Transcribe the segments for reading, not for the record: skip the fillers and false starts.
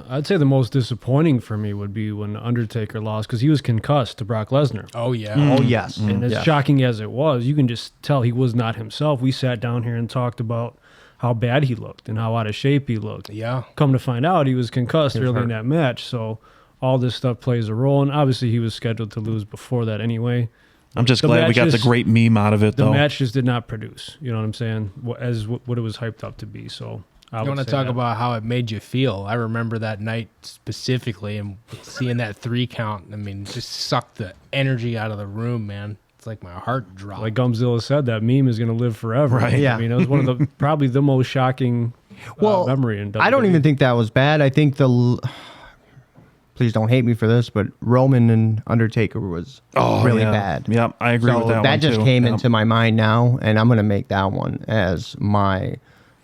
I'd say the most disappointing for me would be when Undertaker lost because he was concussed to Brock Lesnar. Oh, yeah. Oh, yes. And as shocking as it was, you can just tell he was not himself. We sat down here and talked about how bad he looked and how out of shape he looked. Yeah. Come to find out, he was concussed early in that match. So all this stuff plays a role. And obviously, he was scheduled to lose before that anyway. I'm just glad we got the great meme out of it, though. The match just did not produce. You know what I'm saying? As what it was hyped up to be. So I You want to talk about how it made you feel? I remember that night specifically and seeing that 3 count. I mean, just sucked the energy out of the room, man. It's like my heart dropped. Like Gumzilla said, that meme is going to live forever. Right. Yeah. I mean, it was one of the probably the most shocking memory in WWE. I don't even think that was bad. I think please don't hate me for this, but Roman and Undertaker was really bad. Yep, I agree with that one, that just came Yep. into my mind now, and I'm going to make that one as my,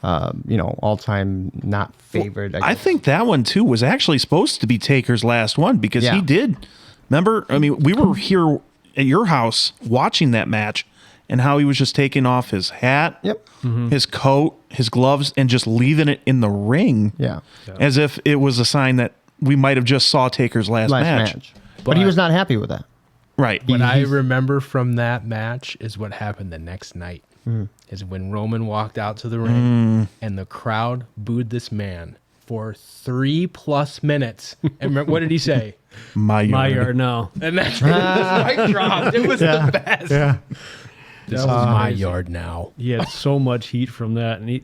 all-time not favorite. I think that one, too, was actually supposed to be Taker's last one because he did. Remember? I mean, we were here at your house watching that match and how he was just taking off his hat, his coat, his gloves, and just leaving it in the ring as if it was a sign that we might have just saw Taker's last match. But he was not happy with that. Right. What I remember from that match is what happened the next night. Is when Roman walked out to the ring and the crowd booed this man for 3+ minutes. And remember, what did he say? My yard now. And that's when the mic dropped. It was the best. Yeah. This is my yard now. He had so much heat from that, and he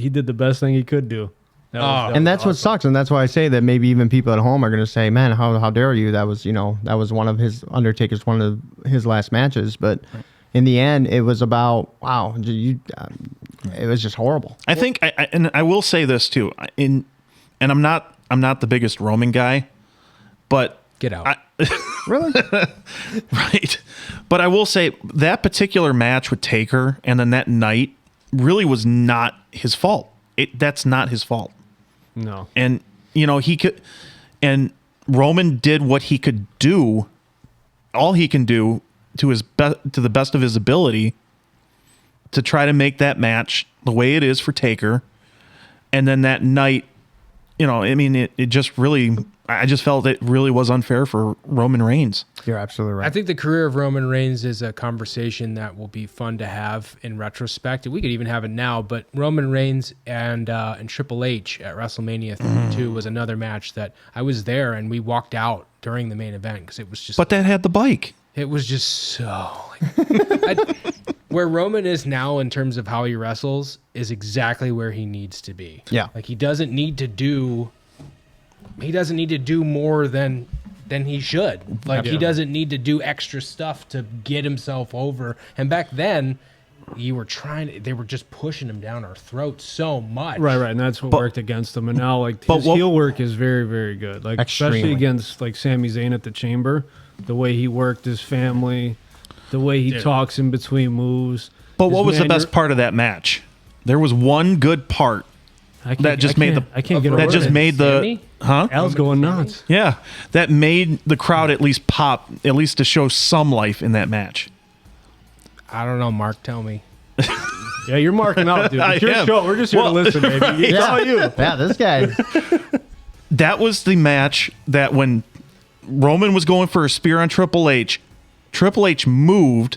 did the best thing he could do. And that's what sucks, and that's why I say that maybe even people at home are going to say, "Man, how dare you? That was one of Undertaker's one of his last matches." But in the end, it was about it was just horrible. I think, and I will say this too, and I'm not the biggest Roman guy, but get out. Really? Right. But I will say that particular match with Taker and then that night really was not his fault. That's not his fault. No. And, he could, and Roman did what he could do, all he can do to the best of his ability to try to make that match the way it is for Taker. And then that night, it just really, I just felt it really was unfair for Roman Reigns. You're absolutely right. I think the career of Roman Reigns is a conversation that will be fun to have in retrospect. We could even have it now, but Roman Reigns and Triple H at WrestleMania 32 was another match that I was there and we walked out during the main event because it was just... But that had the bike. It was just so... where Roman is now in terms of how he wrestles is exactly where he needs to be. Yeah. Like he doesn't need to do more than he should. Like he doesn't need to do extra stuff to get himself over. And back then, they were just pushing him down our throats so much. Right, and that's what worked against him. And now, his heel work is very, very good. Like especially against Sami Zayn at the Chamber, the way he worked his family, the way he talks in between moves. But what was the best part of that match? There was one good part. That just made the Al's going nuts. Yeah, that made the crowd at least pop, at least to show some life in that match. I don't know, Mark. Tell me. Yeah, you're marking out, dude. It's your show. We're just here to listen, baby. Right. It's all you. Yeah, this guy. That was the match that when Roman was going for a spear on Triple H moved,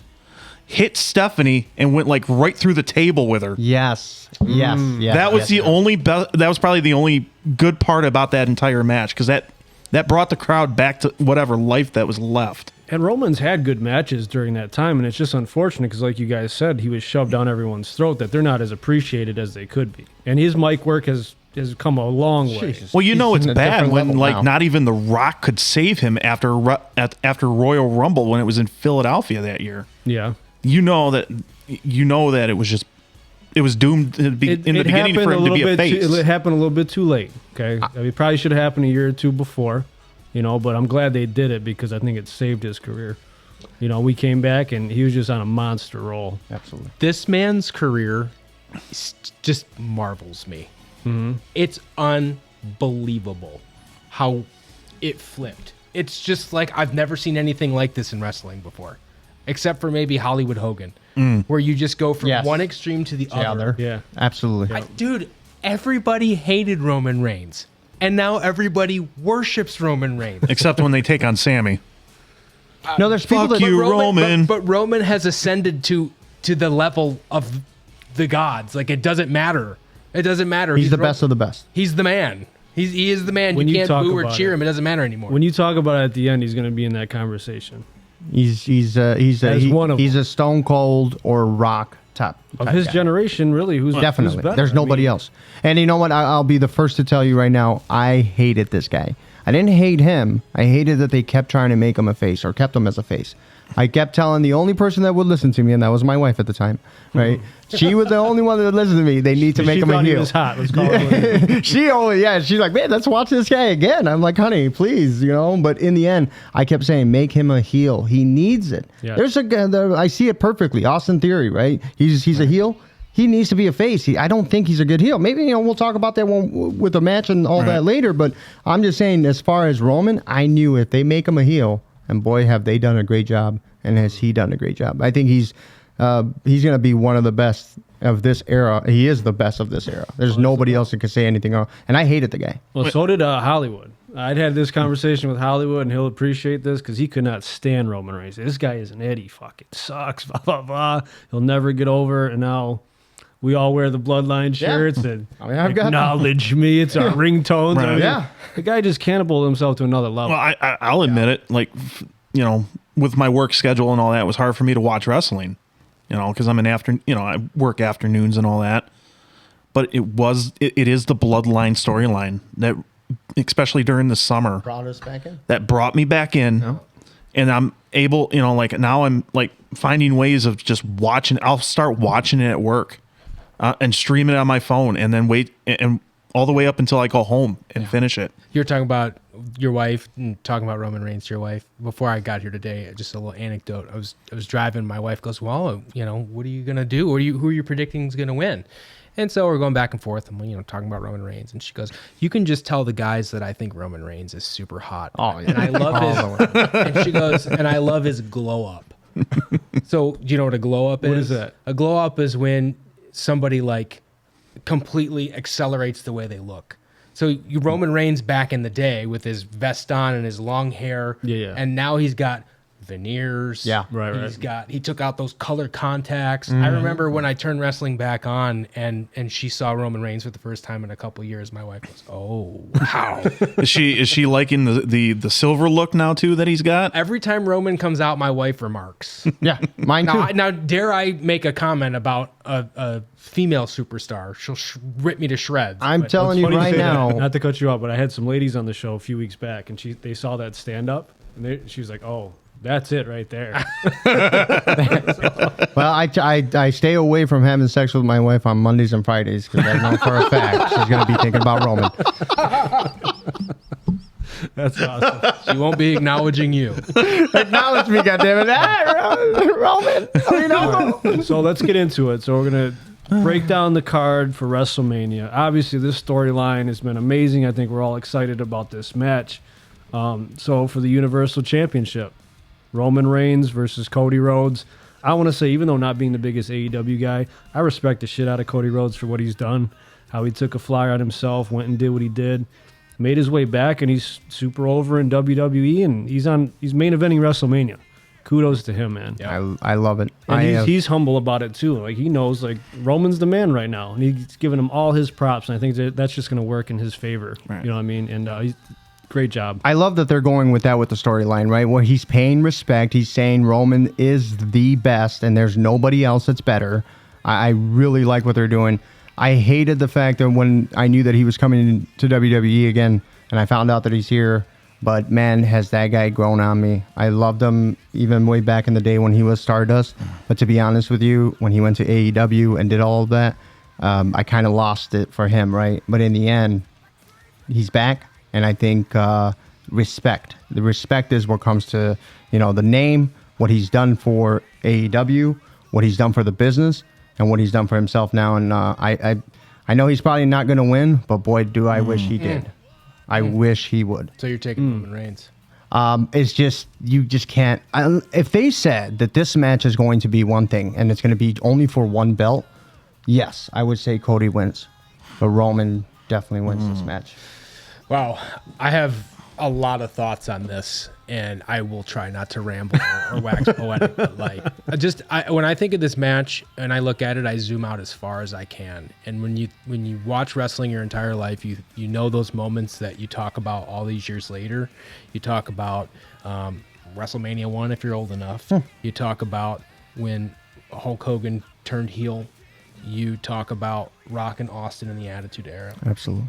hit Stephanie, and went right through the table with her. Yes. That was that was probably the only good part about that entire match because that brought the crowd back to whatever life that was left. And Roman's had good matches during that time, and it's just unfortunate because, like you guys said, he was shoved down everyone's throat that they're not as appreciated as they could be. And his mic work has come a long way. Jesus. Well, it's bad when now. not even The Rock could save him after Royal Rumble when it was in Philadelphia that year. Yeah. You know that it was just it was doomed to be, in the beginning for him to be a face. It happened a little bit too late. Okay, it probably should have happened a year or two before. But I'm glad they did it because I think it saved his career. We came back and he was just on a monster roll. Absolutely. This man's career just marvels me. Mm-hmm. It's unbelievable how it flipped. It's just like I've never seen anything like this in wrestling before, except for maybe Hollywood Hogan, where you just go from one extreme to the other. Yeah, absolutely. Dude, everybody hated Roman Reigns. and now everybody worships Roman Reigns. Except when they take on Sammy. No, there's people Fuck that you, Roman. But Roman has ascended to the level of the gods. Like, it doesn't matter. It doesn't matter. He's the best of the best. He's the man. He is the man. When you you can't talk boo or about cheer it. him. It doesn't matter anymore. When you talk about it at the end, he's going to be in that conversation. He's one of a Stone Cold or Rock type Of his guy. generation, really, who's Definitely. who's better? There's nobody else. And you know what? I'll be the first to tell you right now, I hated this guy. I didn't hate him. I hated that they kept trying to make him a face or kept him as a face. I kept telling the only person that would listen to me, and that was my wife at the time, right? She was the only one that would listen to me. They need to make him a He heel. was hot. Let's call it. She's like, man, let's watch this guy again. I'm like, honey, please, But in the end, I kept saying, make him a heel. He needs it. Yeah. There's I see it perfectly. Austin Theory, right? He's a heel. He needs to be a face. I don't think he's a good heel. Maybe we'll talk about that one with the match and all that later. But I'm just saying, as far as Roman, I knew if they make him a heel, and boy, have they done a great job, and has he done a great job. I think he's going to be one of the best of this era. He is the best of this era. There's nobody else that can say anything else. And I hated the guy. Well, so did Hollywood. I'd had this conversation with Hollywood, and he'll appreciate this because he could not stand Roman Reigns. This guy is an idiot. He fucking sucks. Blah blah blah. He'll never get over. And now we all wear the Bloodline shirts and acknowledge me. It's our ringtones. Right. I mean, Yeah. the guy just cannibalized himself to another level. Well, I'll admit it. Like, with my work schedule and all that, it was hard for me to watch wrestling. Because I'm I work afternoons and all that. But it is the Bloodline storyline that, especially during the summer, Brought us back in. that brought me back in. No. And I'm able, now I'm like finding ways of just watching. I'll start watching it at work and stream it on my phone, and then wait and all the way up until I go home and finish it. You're talking about your wife and talking about Roman Reigns to your wife. Before I got here today, just a little anecdote. I was driving. My wife goes, "Well, what are you gonna do? Who are you predicting is gonna win?" And so we're going back and forth. And talking about Roman Reigns, and she goes, "You can just tell the guys that I think Roman Reigns is super hot." Oh, yeah. And I love his. And she goes, "And I love his glow up." So do you know what a glow up is? What is that? A glow up is when somebody like completely accelerates the way they look. So Roman Reigns back in the day with his vest on and his long hair, and now he's got veneers. Yeah, right. He took out those color contacts. I remember when I turned wrestling back on and she saw Roman Reigns for the first time in a couple years. My wife goes, "Oh, wow." Is she liking the silver look now too that he's got? Every time Roman comes out, my wife remarks. Yeah, mine too. Now, dare I make a comment about a female superstar? She'll rip me to shreds. I'm telling you Funny right say that, now. not to cut you off, but I had some ladies on the show a few weeks back, and they saw that stand up, and she was like, "Oh, that's it right there." Well, I stay away from having sex with my wife on Mondays and Fridays because I know for a fact she's going to be thinking about Roman. That's awesome. She won't be acknowledging you. Acknowledge me, goddammit. Roman. So let's get into it. So we're going to break down the card for WrestleMania. Obviously, this storyline has been amazing. I think we're all excited about this match. So for the Universal Championship, Roman Reigns versus Cody Rhodes. I want to say, even though not being the biggest AEW guy, I respect the shit out of Cody Rhodes for what he's done, how he took a flyer on himself, went and did what he did, made his way back, and he's super over in WWE, and he's main eventing WrestleMania. Kudos to him, man. Yeah. I love it. And he's humble about it too. Like, he knows, like, Roman's the man right now, and he's giving him all his props, and I think that's just going to work in his favor. Right. You know what I mean? And great job. I love that they're going with that with the storyline, right? Where he's paying respect. He's saying Roman is the best and there's nobody else that's better. I really like what they're doing. I hated the fact that when I knew that he was coming to WWE again and I found out that he's here, but man, has that guy grown on me. I loved him even way back in the day when he was Stardust. But to be honest with you, when he went to AEW and did all of that, I kind of lost it for him, right? But in the end, he's back. And I think respect. The respect is what comes to, the name, what he's done for AEW, what he's done for the business, and what he's done for himself now. And I know he's probably not going to win, but boy, do I wish he did. I wish he would. So you're taking Roman Reigns. It's just, you just can't. If they said that this match is going to be one thing and it's going to be only for one belt, yes, I would say Cody wins. But Roman definitely wins this match. Wow, I have a lot of thoughts on this, and I will try not to ramble or wax poetic. But when I think of this match and I look at it, I zoom out as far as I can. And when you watch wrestling your entire life, you know those moments that you talk about all these years later. You talk about WrestleMania 1 if you're old enough. You talk about when Hulk Hogan turned heel. You talk about Rock and Austin in the Attitude Era. Absolutely.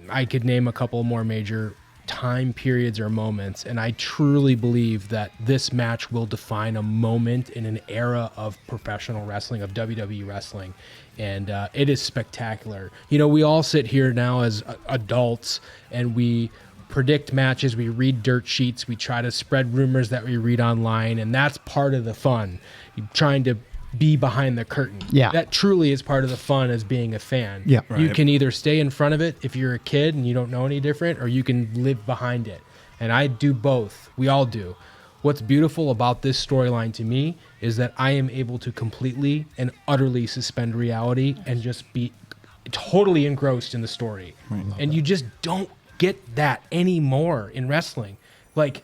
I could name a couple more major time periods or moments, and I truly believe that this match will define a moment in an era of professional wrestling, of WWE wrestling, and it is spectacular. You know, we all sit here now as adults, and we predict matches, we read dirt sheets, we try to spread rumors that we read online, and that's part of the fun. You're trying to be behind the curtain. Yeah. That truly is part of the fun as being a fan. Yeah. You Right. can either stay in front of it if you're a kid and you don't know any different, or you can live behind it. And I do both. We all do. What's beautiful about this storyline to me is that I am able to completely and utterly suspend reality and just be totally engrossed in the story. And you just don't get that anymore in wrestling. Like,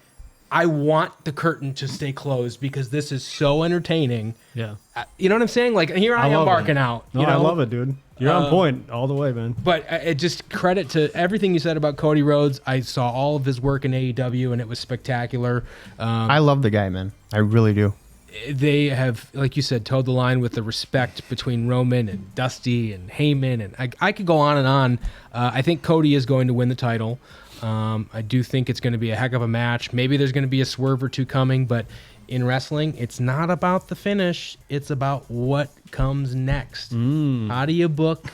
I want the curtain to stay closed because this is so entertaining. Yeah. You know what I'm saying? Like, here I am love barking it. out. No, you know? I love it, dude. You're on point all the way, man. But it just credit to everything you said about Cody Rhodes. I saw all of his work in AEW, and it was spectacular. I love the guy, man. I really do. They have, like you said, towed the line with the respect between Roman and Dusty and Heyman, and I could go on and on. I think Cody is going to win the title. I do think it's going to be a heck of a match. Maybe there's going to be a swerve or two coming, but in wrestling, it's not about the finish. It's about what comes next. How do you book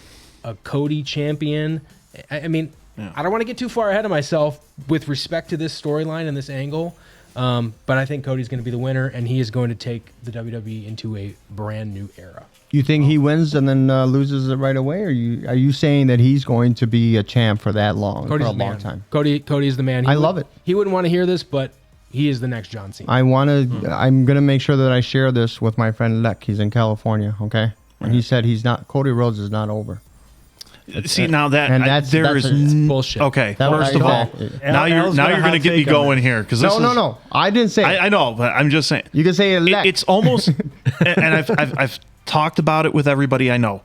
a Cody champion? I mean, I don't want to get too far ahead of myself with respect to this storyline and this angle, but I think Cody's going to be the winner, and he is going to take the WWE into a brand new era. You think he wins and then loses it right away, or are you saying that he's going to be a champ for that long, Cody's for a the long man. time? Cody's the man. I love it. He wouldn't want to hear this, but he is the next John Cena. I'm gonna make sure that I share this with my friend Lek. He's in California, okay? And he said Cody Rhodes is not over. See, now that And that's bullshit. Okay, That was first of all, now you're going to get me going here because No. I didn't say it. I know, but I'm just saying. You can say it. It's almost, and I've talked about it with everybody I know.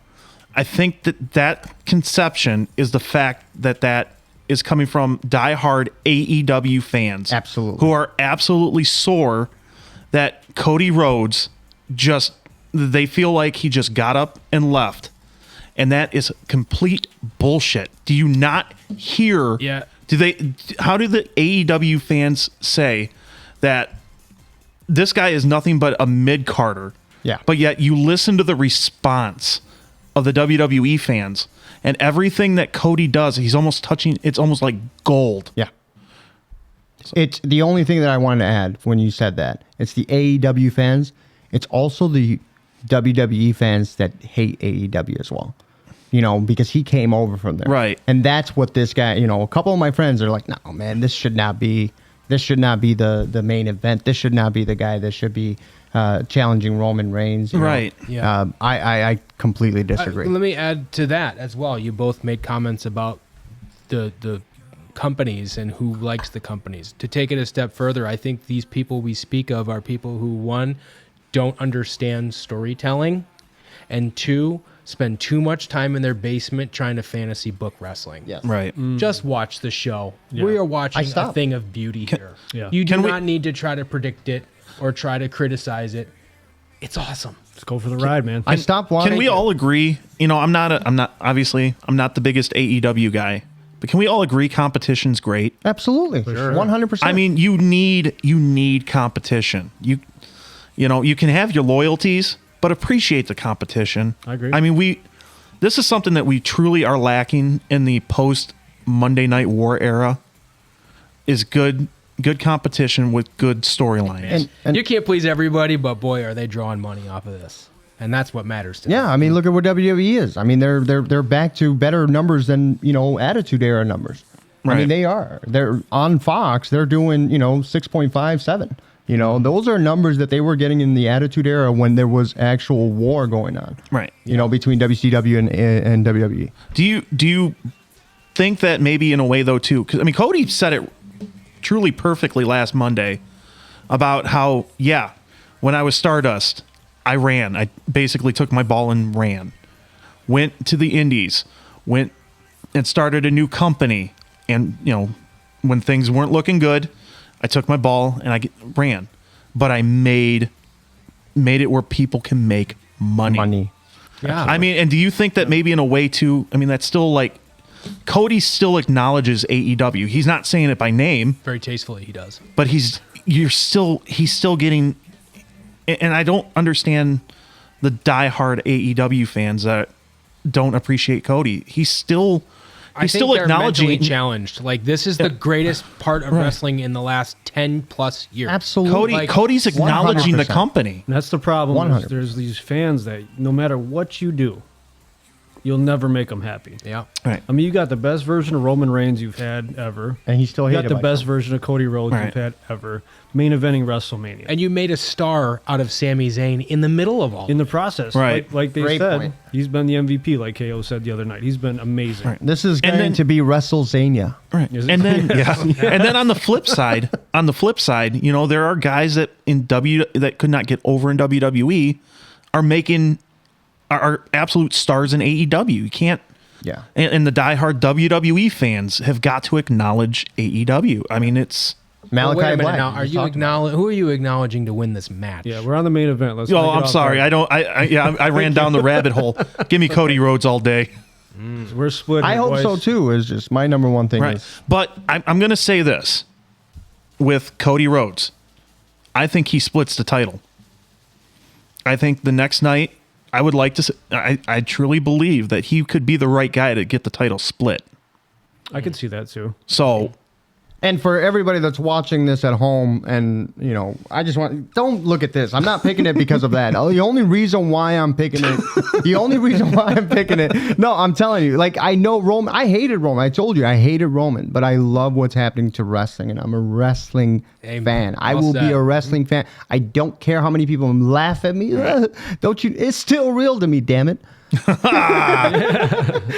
I think that conception is the fact that is coming from diehard AEW fans, Absolutely. who are absolutely sore that Cody Rhodes they feel like he just got up and left. And that is complete bullshit. Do you not hear? Yeah. How do the AEW fans say that this guy is nothing but a mid-carder? Yeah. But yet you listen to the response of the WWE fans, and everything that Cody does, he's almost touching. It's almost like gold. Yeah. It's the only thing that I wanted to add when you said that. It's the AEW fans. It's also the WWE fans that hate AEW as well. You know, because he came over from there. Right. And that's what this guy, a couple of my friends are like, no, man, this should not be the main event. This should not be the guy that should be challenging Roman Reigns. Right. Yeah. I completely disagree. Let me add to that as well. You both made comments about the companies and who likes the companies. To take it a step further, I think these people we speak of are people who, one, don't understand storytelling, and two, spend too much time in their basement trying to fantasy book wrestling. Yes. Right. Just watch the show. Yeah. We are watching a stopped. thing of beauty here. Yeah. You do Can we- not need to try to predict it or try to criticize it. It's awesome. Let's go for the ride, man. I stopped watching. Can we all agree? I'm not the biggest AEW guy, but can we all agree competition's great? Absolutely. 100%. I mean, you need competition. You can have your loyalties, but appreciate the competition. I agree. I mean, this is something that we truly are lacking in the post Monday Night War era. Is good competition with good storylines. And You can't please everybody, but boy, are they drawing money off of this. And that's what matters to me. yeah, I mean, look at what WWE is. I mean, they're back to better numbers than Attitude Era numbers. I Right. mean, they are. They're on Fox. They're doing 6.57. Those are numbers that they were getting in the Attitude Era when there was actual war going on. Right. Between WCW and WWE. Do you think that maybe in a way though too, because I mean Cody said it truly perfectly last Monday about how when I was Stardust, I ran. I basically took my ball and ran. Went to the Indies, went and started a new company, and when things weren't looking good, I took my ball and I ran. But I made it where people can make money. Yeah. I mean, and do you think that maybe in a way too? I mean, that's still like Cody still acknowledges AEW. He's not saying it by name. Very tastefully, he does. But he's still getting. And I don't understand the diehard AEW fans that don't appreciate Cody. He's still acknowledging mentally challenged. Like, this is the greatest part of wrestling in the last 10 plus years. Absolutely. Cody's acknowledging 100%. the company. And that's the problem. 100. There's these fans that no matter what you do, you'll never make them happy. Yeah. Right. I mean, you got the best version of Roman Reigns you've had ever. And he's still You hated got the by best some. version of Cody Rhodes you've had ever. Main eventing WrestleMania. And you made a star out of Sami Zayn in the middle of all. In the process, Right. like they Great said, point. he's been the MVP, like KO said the other night. He's been amazing. Right. This is And going then- to be WrestleZania. Right. Is it? And then and then on the flip side, there are guys that that could not get over in WWE are absolute stars in AEW. You can't. Yeah. And the diehard WWE fans have got to acknowledge AEW. I mean, it's. Malachi Wait a minute Black. now. Are you who are you acknowledging to win this match? Yeah, we're on the main event. Let's. Oh, not get I'm off sorry. that. I ran down the rabbit hole. Give me Cody Rhodes all day. We're split. I here, hope boys. so too. Is just my number one thing. Right. Is But I'm going to say this with Cody Rhodes. I think he splits the title. I think the next night, I would like to. I truly believe that he could be the right guy to get the title split. I could see that too. So, And for everybody that's watching this at home, and I just don't look at this. I'm not picking it because of that. The only reason why I'm picking it. No, I'm telling you, like, I know Roman. I hated Roman. I told you I hated Roman, but I love what's happening to wrestling, and I'm a wrestling fan. I will be a wrestling fan. I don't care how many people laugh at me. Don't you? It's still real to me. Damn it.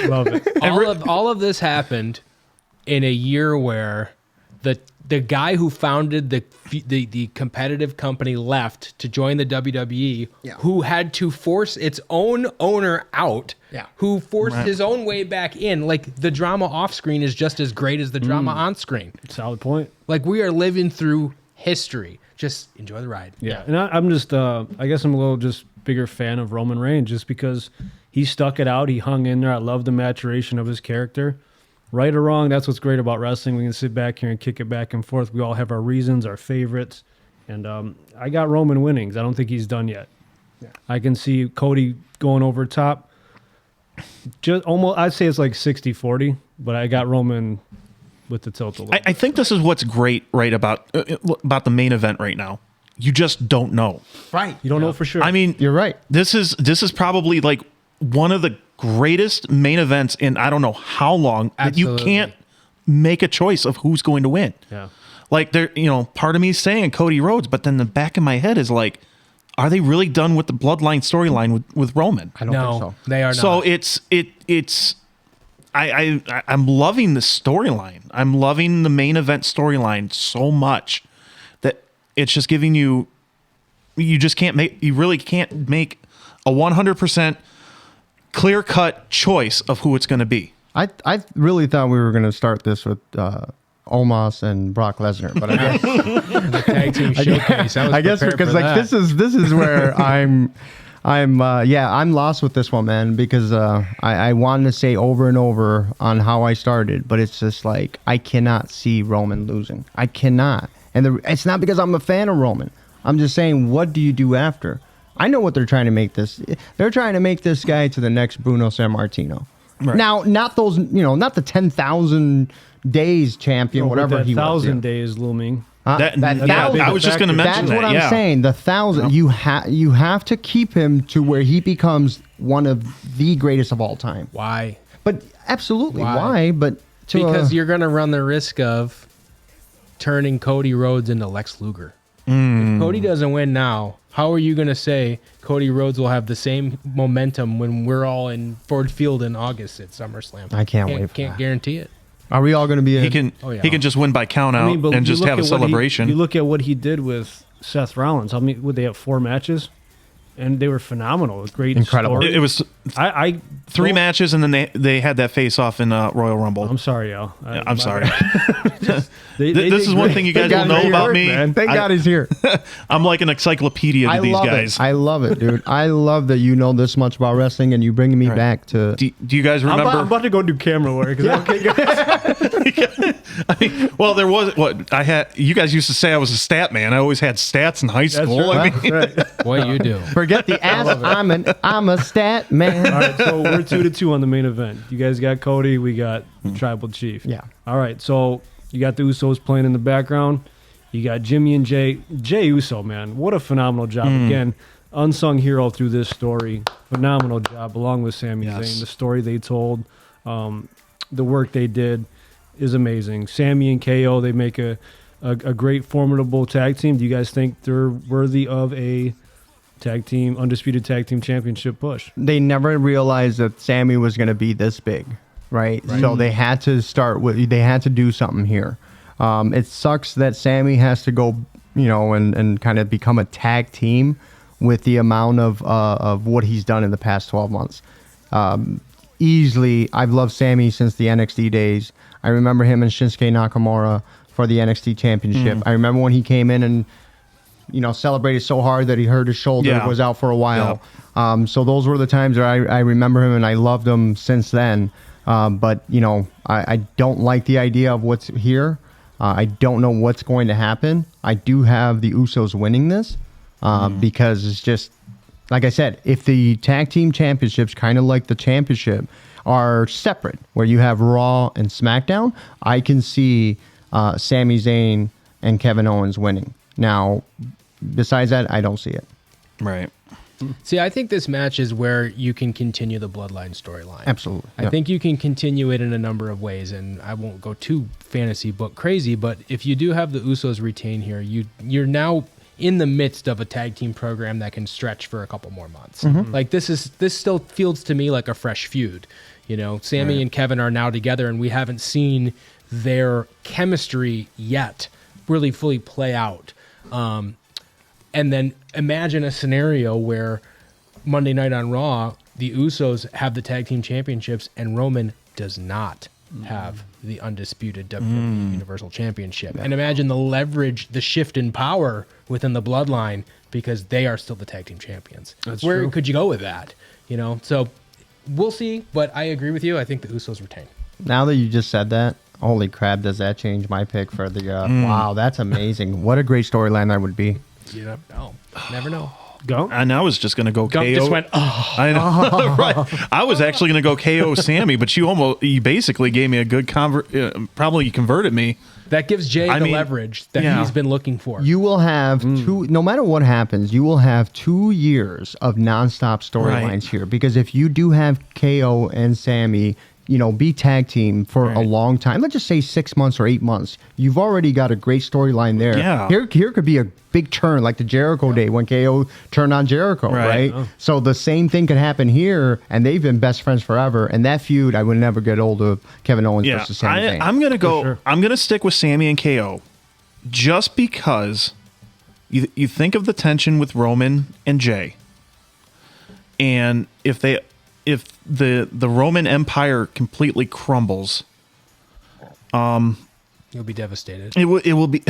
Love it. All of this happened in a year where the guy who founded the competitive company left to join the WWE, who had to force its own owner out, who forced his own way back in. Like, the drama off screen is just as great as the drama on screen. Solid point. Like, we are living through history. Just enjoy the ride. Yeah, and I'm just, I guess I'm a little just bigger fan of Roman Reigns just because he stuck it out. He hung in there. I love the maturation of his character. Right or wrong, that's what's great about wrestling. We can sit back here and kick it back and forth. We all have our reasons, our favorites. And I got Roman winning 'cause I don't think he's done yet. Yeah. I can see Cody going over top. Just almost, I'd say it's like 60-40, but I got Roman with the tilt a little. I think this is what's great, right, about the main event right now. You just don't know. Right. You don't know for sure. I mean, You're right. This is probably like one of the greatest main events in I don't know how long that you Absolutely. can't make a choice of who's going to win. Yeah. Like, there, part of me is saying Cody Rhodes, but then the back of my head is like, are they really done with the bloodline storyline with Roman? I don't think so. They are not. So I'm loving the storyline. I'm loving the main event storyline so much that it's just giving you really can't make a 100% clear cut choice of who it's going to be. I really thought we were going to start this with Omos and Brock Lesnar, but I guess the tag team showcase. I guess because like this is where I'm lost with this one, man, because I wanted to say over and over on how I started, but it's just like I cannot see Roman losing. I cannot, and it's not because I'm a fan of Roman. I'm just saying, what do you do after? I know what they're trying to make this. They're trying to make this guy to the next Bruno Sammartino. Right. Now, not those, not the 10,000 days champion, whatever he was. 1,000 days looming. That Yeah, I was just going to mention That's that. what I'm yeah. saying. The 1,000, you have to keep him to where he becomes one of the greatest of all time. Why? But absolutely, why? But Because you're going to run the risk of turning Cody Rhodes into Lex Luger. Cody doesn't win now, how are you going to say Cody Rhodes will have the same momentum when we're all in Ford Field in August at SummerSlam? I can't wait for Can't that. guarantee it. Are we all going to be? He can just win by count out but and you just look have a at what celebration. you look at what he did with Seth Rollins. How many would they have? 4 matches, and they were phenomenal. Great, Incredible. story. It was I 3 matches, and then they had that face off in Royal Rumble. I'm sorry, Al. I'm sorry. They This is one thing you guys will know about me. Thank God he's here. I'm like an encyclopedia to these love guys. it. I love it, dude. I love that you know this much about wrestling and you bringing me back to. Do you guys remember? I'm about to go do camera work. I mean, well, there was what I had. You guys used to say I was a stat man. I always had stats in high school. right. I mean, Right. Boy, you do. Forget the ass. I'm a stat man. All right, so we're 2-2 on the main event. You guys got Cody. We got Tribal Chief. Yeah. All right, so you got the Usos playing in the background. You got Jimmy and Jay. Jay Uso, man, what a phenomenal job. Again, unsung hero through this story. Phenomenal job, along with Sami Zayn. The story they told, the work they did is amazing. Sami and KO, they make a great, formidable tag team. Do you guys think they're worthy of a undisputed tag team championship push? They never realized that Sammy was going to be this big, right? So they had to start with. They had to do something here. It sucks that Sammy has to go, and kind of become a tag team with the amount of what he's done in the past 12 months. Easily, I've loved Sammy since the NXT days. I remember him and Shinsuke Nakamura for the NXT championship. I remember when he came in and celebrated so hard that he hurt his shoulder, was out for a while. So those were the times that I remember him, and I loved him since then. But I don't like the idea of what's here. I don't know what's going to happen. I do have the Usos winning this because it's just, like I said, if the tag team championships, kind of like the championship, are separate, where you have Raw and SmackDown, I can see Sami Zayn and Kevin Owens winning. Now, besides that, I don't see it. right. See, I think this match is where you can continue the Bloodline storyline. Absolutely. I think you can continue it in a number of ways, and I won't go too fantasy book crazy, but if you do have the Usos retain here, you're now in the midst of a tag team program that can stretch for a couple more months. Like this still feels to me like a fresh feud. Sammy and Kevin are now together, and we haven't seen their chemistry yet really fully play out. And then imagine a scenario where Monday Night on Raw, the Usos have the tag team championships and Roman does not have the undisputed WWE Universal Championship. And imagine the leverage, the shift in power within the Bloodline because they are still the tag team champions. Where true. could you go with that? So we'll see, but I agree with you. I think the Usos retain. Now that you just said that, holy crap, does that change my pick for the... Wow, that's amazing. What a great storyline that would be. You never know. Go. And I was just going to go Gump KO. just went, oh. I know, right? I was actually going to go KO Sammy, but you basically gave me a good probably converted me. That gives Jay the leverage that he's been looking for. You will have no matter what happens, you will have 2 years of nonstop storylines here. Because if you do have KO and Sammy, be tag team for a long time, let's just say 6 months or 8 months, you've already got a great storyline there. Yeah. Here could be a big turn like the Jericho day when KO turned on Jericho, right? So the same thing could happen here, and they've been best friends forever. And that feud, I would never get old of Kevin Owens versus Sami Zayn. I'm going to go. Sure. I'm going to stick with Sammy and KO, just because you think of the tension with Roman and Jay, and if the Roman Empire completely crumbles, You'll be devastated. it will be.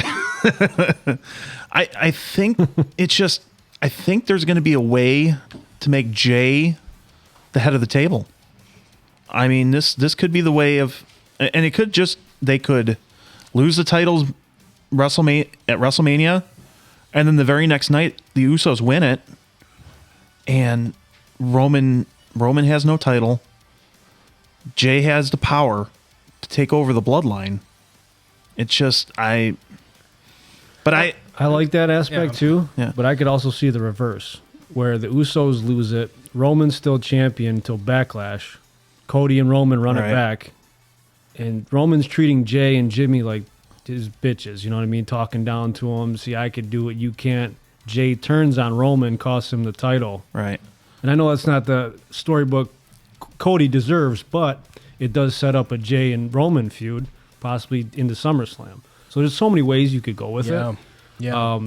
I think it's just. I think there's going to be a way to make Jay the head of the table. I mean, this could be the way of, and it could just, they could lose the titles at WrestleMania, and then the very next night the Usos win it, and Roman has no title. Jay has the power to take over the bloodline. It's just I like that aspect too, Yeah. but I could also see the reverse, where the Usos lose it, Roman's still champion until Backlash, Cody and Roman run it back, and Roman's treating Jay and Jimmy like his bitches. You know what I mean? Talking down to him. See, I could do it. You can't. Jay turns on Roman, costs him the title. Right. And I know that's not the storybook Cody deserves, but it does set up a Jay and Roman feud, possibly into SummerSlam. So there's so many ways you could go with it. Yeah.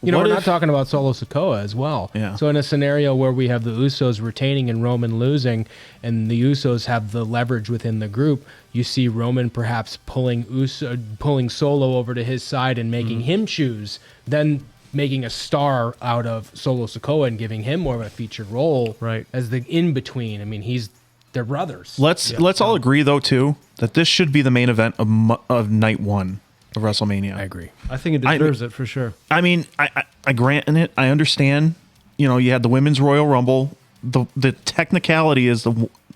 We're not talking about Solo Sikoa as well. Yeah. So in a scenario where we have the Usos retaining and Roman losing, and the Usos have the leverage within the group, you see Roman perhaps pulling Solo over to his side and making him choose, then making a star out of Solo Sikoa and giving him more of a featured role as the in-between. I mean, they're brothers. Let's all agree, though, too, that this should be the main event of night one of WrestleMania. I agree. I think it deserves it for sure. I mean, I grant it. I understand. You know, you had the Women's Royal Rumble. The technicality is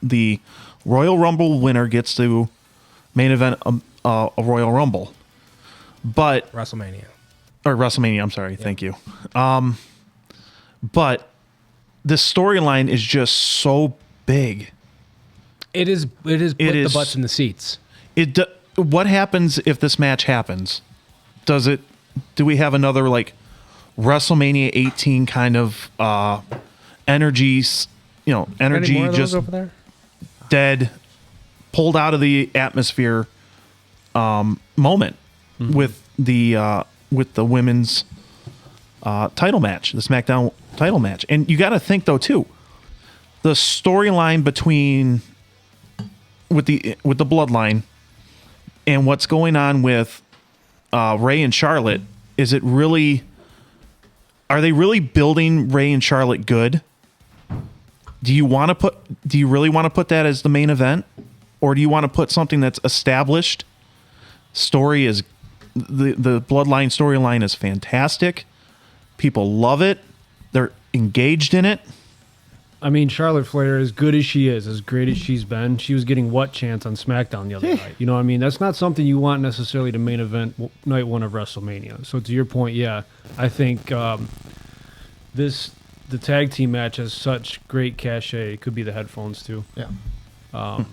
the Royal Rumble winner gets to main event a Royal Rumble. But WrestleMania. I'm sorry. Thank you. But this storyline is just so big. It is put the butts in the seats. What happens if this match happens? Do we have another like WrestleMania 18 kind of energy just over there? Dead, pulled out of the atmosphere moment with the women's title match, the SmackDown title match. And you got to think though too, the storyline with the bloodline and what's going on with Rey and Charlotte. Are they really building Rey and Charlotte good? Do you really want to put that as the main event? Or do you want to put something that's established? Story is the bloodline storyline is fantastic. People love it. They're engaged in it. I mean, Charlotte Flair, as good as she is, as great as she's been, she was getting what chance on SmackDown the other night? You know what I mean? That's not something you want necessarily to main event night one of WrestleMania. So to your point, yeah, I think the tag team match has such great cachet. It could be the headphones too. Yeah. I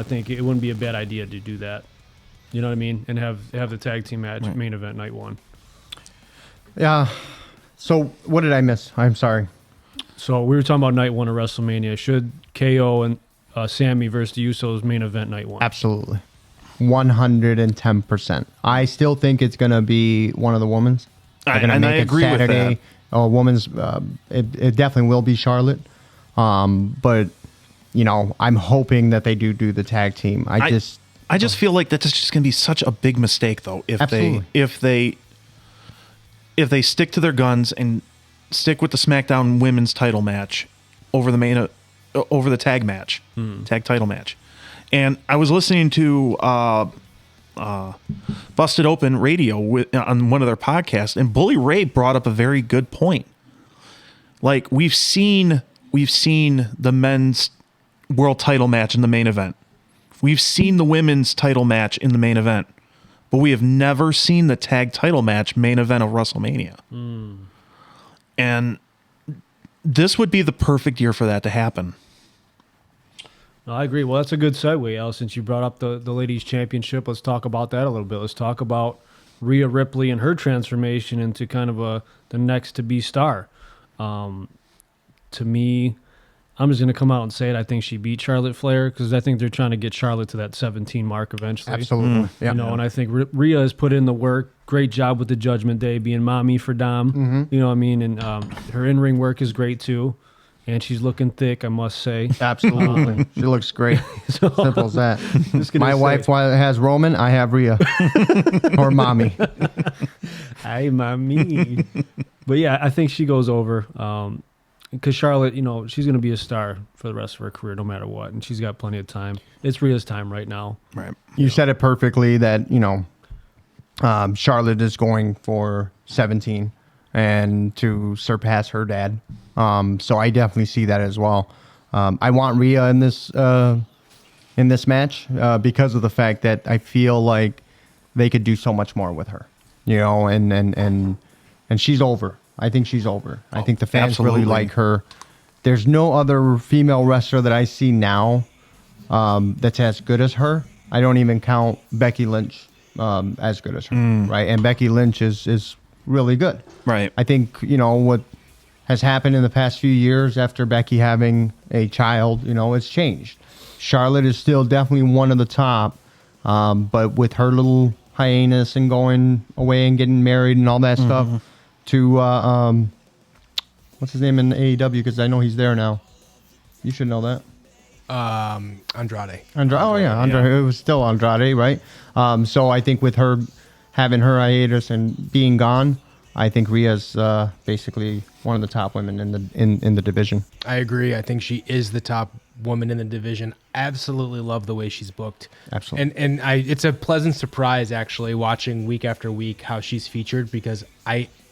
think it wouldn't be a bad idea to do that. You know what I mean? And have the tag team match main event night one. Yeah. So what did I miss? I'm sorry. So we were talking about night one of WrestleMania. Should KO and Sammy versus the Usos main event night one? Absolutely. 110%. I still think it's going to be one of the women's. I agree with that. A woman's, it definitely will be Charlotte. But, I'm hoping that they do the tag team. I just feel like that's just going to be such a big mistake, though, if they stick to their guns and stick with the SmackDown Women's title match over the tag match, tag title match. And I was listening to Busted Open Radio on one of their podcasts, and Bully Ray brought up a very good point. Like we've seen the men's world title match in the main event. We've seen the women's title match in the main event, but we have never seen the tag title match main event of WrestleMania. And this would be the perfect year for that to happen. No, I agree. Well, that's a good segue, Al, since you brought up the ladies' championship. Let's talk about that a little bit. Let's talk about Rhea Ripley and her transformation into kind of the next to be star. To me, I'm just going to come out and say it. I think she beat Charlotte Flair because I think they're trying to get Charlotte to that 17 mark eventually. Absolutely. Yeah. And I think Rhea has put in the work. Great job with the Judgment Day, being mommy for Dom. You know what I mean? And her in-ring work is great too. And she's looking thick, I must say. Absolutely. She looks great. Simple as that. My wife has Roman, I have Rhea. Or mommy. Hi, mommy. But yeah, I think she goes over. Because Charlotte, she's going to be a star for the rest of her career no matter what. And she's got plenty of time. It's Rhea's time right now. Right. You said it perfectly that, Charlotte is going for 17 and to surpass her dad. So I definitely see that as well. I want Rhea in this match because of the fact that I feel like they could do so much more with her, and she's over. I think she's over. I think the fans really like her. There's no other female wrestler that I see now that's as good as her. I don't even count Becky Lynch as good as her, right? And Becky Lynch is really good. Right. I think, what has happened in the past few years after Becky having a child, it's changed. Charlotte is still definitely one of the top, but with her little hiatus and going away and getting married and all that stuff to, what's his name in AEW? Because I know he's there now. You should know that. Andrade. Oh yeah, Andrade. It was still Andrade, right? So I think with her having her hiatus and being gone, I think Rhea's basically one of the top women in the division. I agree. I think she is the top woman in the division. Absolutely love the way she's booked. Absolutely. And it's a pleasant surprise actually watching week after week how she's featured, because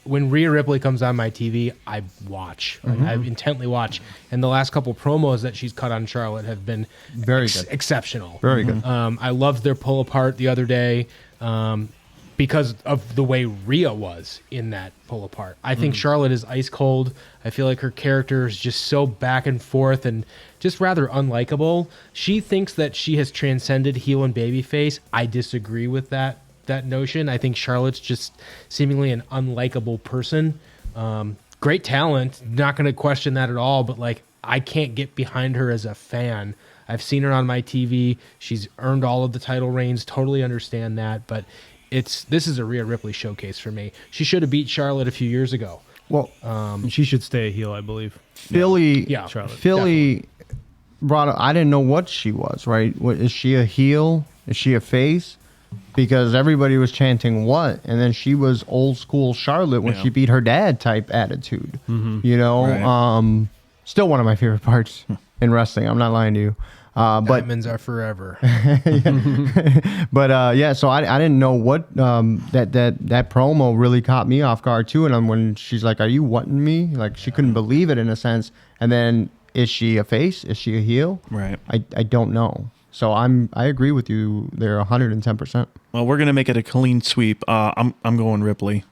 when Rhea Ripley comes on my TV, I watch. I intently watch. And the last couple promos that she's cut on Charlotte have been very good, exceptional. Very good. I loved their pull apart the other day because of the way Rhea was in that pull apart. I think Charlotte is ice cold. I feel like her character is just so back and forth and just rather unlikable. She thinks that she has transcended heel and babyface. I disagree with that notion. I think Charlotte's just seemingly an unlikable person. Great talent, not going to question that at all, but like I can't get behind her as a fan. I've seen her on my TV. She's earned all of the title reigns, totally understand that, but this is a Rhea Ripley showcase for me. She should have beat Charlotte a few years ago. Well, she should stay a heel, I believe. Philly Charlotte. Philly brought up, I didn't know what she was, right? Is she a heel? Is she a face? Because everybody was chanting what, and then she was old school Charlotte when she beat her dad type attitude. Right. Still one of my favorite parts in wrestling. I'm not lying to you. But Diamonds are forever. But so I didn't know what that promo really caught me off guard too. And when she's like, "Are you wanting me?" Like she couldn't believe it in a sense. And then is she a face? Is she a heel? Right. I don't know. So I agree with you there 110%. Well, we're gonna make it a clean sweep. I'm going Ripley.